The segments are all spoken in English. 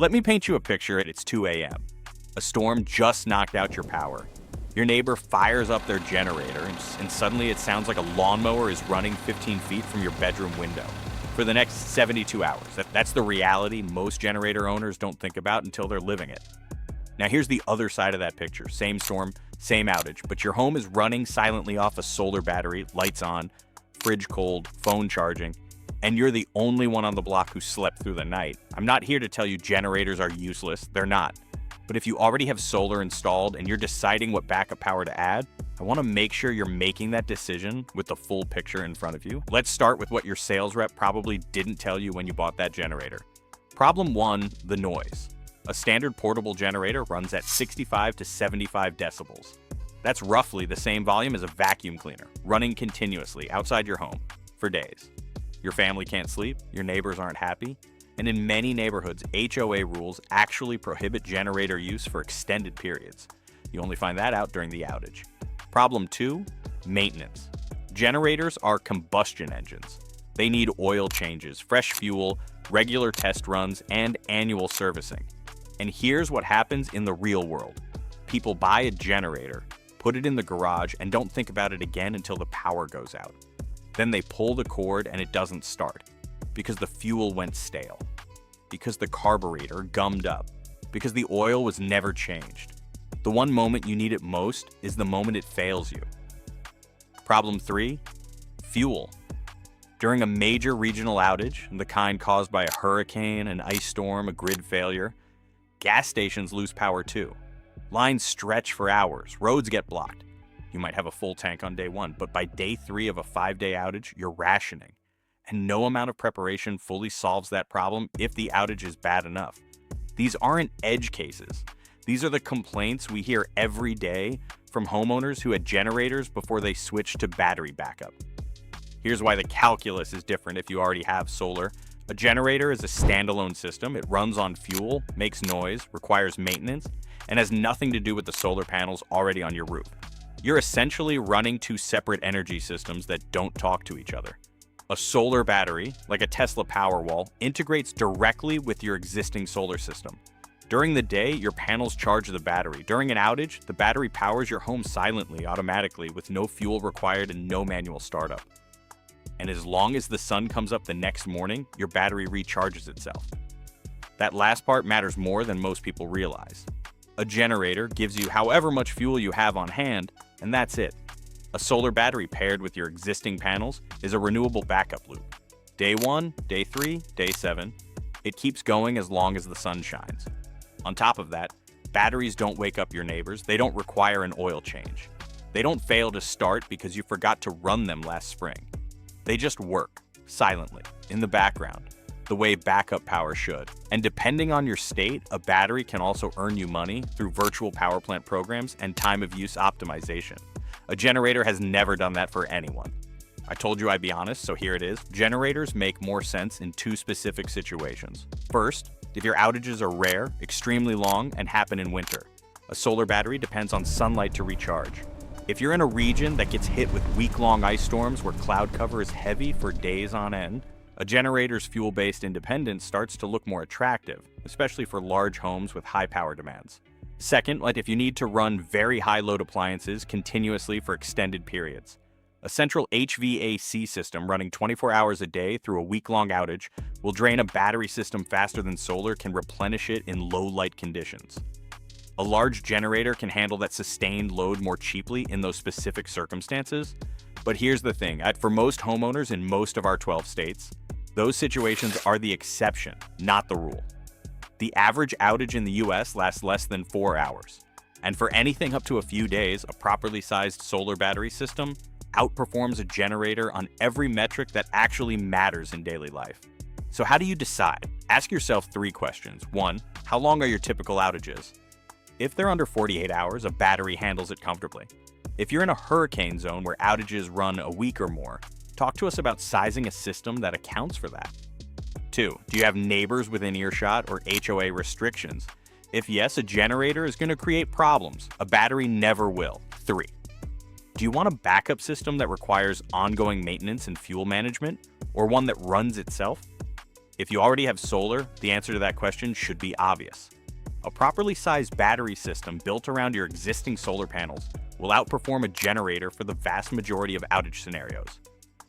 Let me paint you a picture. It's 2 a.m. A storm just knocked out your power. Your neighbor fires up their generator, and suddenly it sounds like a lawnmower is running 15 feet from your bedroom window for the next 72 hours. That's the reality most generator owners don't think about until they're living it. Now here's the other side of that picture. Same storm, same outage, but your home is running silently off a solar battery, lights on, fridge cold, phone charging, and you're the only one on the block who slept through the night. I'm not here to tell you generators are useless. They're not. But if you already have solar installed and you're deciding what backup power to add, I want to make sure you're making that decision with the full picture in front of you. Let's start with what your sales rep probably didn't tell you when you bought that generator. Problem 1, the noise. A standard portable generator runs at 65 to 75 decibels. That's roughly the same volume as a vacuum cleaner, running continuously outside your home for days. Your family can't sleep, your neighbors aren't happy, and in many neighborhoods, HOA rules actually prohibit generator use for extended periods. You only find that out during the outage. Problem 2, maintenance. Generators are combustion engines. They need oil changes, fresh fuel, regular test runs, and annual servicing. And here's what happens in the real world. People buy a generator, put it in the garage, and don't think about it again until the power goes out. Then they pull the cord and it doesn't start because the fuel went stale, because the carburetor gummed up, because the oil was never changed. The one moment you need it most is the moment it fails you. Problem 3, fuel. During a major regional outage, the kind caused by a hurricane, an ice storm, a grid failure, gas stations lose power too. Lines stretch for hours, roads get blocked. You might have a full tank on day 1, but by day 3 of a 5-day outage, you're rationing. And no amount of preparation fully solves that problem if the outage is bad enough. These aren't edge cases. These are the complaints we hear every day from homeowners who had generators before they switched to battery backup. Here's why the calculus is different if you already have solar. A generator is a standalone system. It runs on fuel, makes noise, requires maintenance, and has nothing to do with the solar panels already on your roof. You're essentially running 2 separate energy systems that don't talk to each other. A solar battery, like a Tesla Powerwall, integrates directly with your existing solar system. During the day, your panels charge the battery. During an outage, the battery powers your home silently, automatically, with no fuel required and no manual startup. And as long as the sun comes up the next morning, your battery recharges itself. That last part matters more than most people realize. A generator gives you however much fuel you have on hand, and that's it. A solar battery paired with your existing panels is a renewable backup loop. Day 1, day 3, day 7. It keeps going as long as the sun shines. On top of that, batteries don't wake up your neighbors. They don't require an oil change. They don't fail to start because you forgot to run them last spring. They just work, silently, in the background, the way backup power should. And depending on your state, a battery can also earn you money through virtual power plant programs and time of use optimization. A generator has never done that for anyone. I told you I'd be honest, so here it is. Generators make more sense in 2 specific situations. First, if your outages are rare, extremely long, and happen in winter. A solar battery depends on sunlight to recharge. If you're in a region that gets hit with week-long ice storms where cloud cover is heavy for days on end, a generator's fuel-based independence starts to look more attractive, especially for large homes with high power demands. Second, if you need to run very high-load appliances continuously for extended periods. A central HVAC system running 24 hours a day through a week-long outage will drain a battery system faster than solar can replenish it in low-light conditions. A large generator can handle that sustained load more cheaply in those specific circumstances. But here's the thing, for most homeowners in most of our 12 states, those situations are the exception, not the rule. The average outage in the US lasts less than 4 hours. And for anything up to a few days, a properly sized solar battery system outperforms a generator on every metric that actually matters in daily life. So how do you decide? Ask yourself 3 questions. 1, how long are your typical outages? If they're under 48 hours, a battery handles it comfortably. If you're in a hurricane zone where outages run a week or more, talk to us about sizing a system that accounts for that. 2, do you have neighbors within earshot or HOA restrictions? If yes, a generator is going to create problems. A battery never will. 3, do you want a backup system that requires ongoing maintenance and fuel management, or one that runs itself? If you already have solar, the answer to that question should be obvious. A properly sized battery system built around your existing solar panels will outperform a generator for the vast majority of outage scenarios.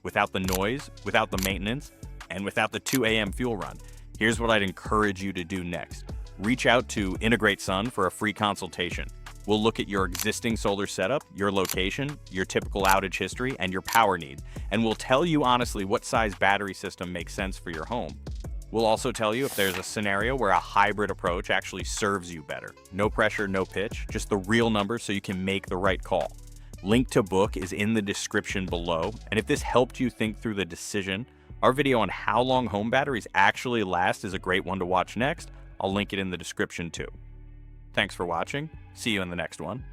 Without the noise, without the maintenance, and without the 2 a.m. fuel run, here's what I'd encourage you to do next. Reach out to Integrate Sun for a free consultation. We'll look at your existing solar setup, your location, your typical outage history, and your power needs, and we'll tell you honestly what size battery system makes sense for your home. We'll also tell you if there's a scenario where a hybrid approach actually serves you better. No pressure, no pitch, just the real numbers so you can make the right call. Link to book is in the description below, and if this helped you think through the decision, our video on how long home batteries actually last is a great one to watch next. I'll link it in the description too. Thanks for watching. See you in the next one.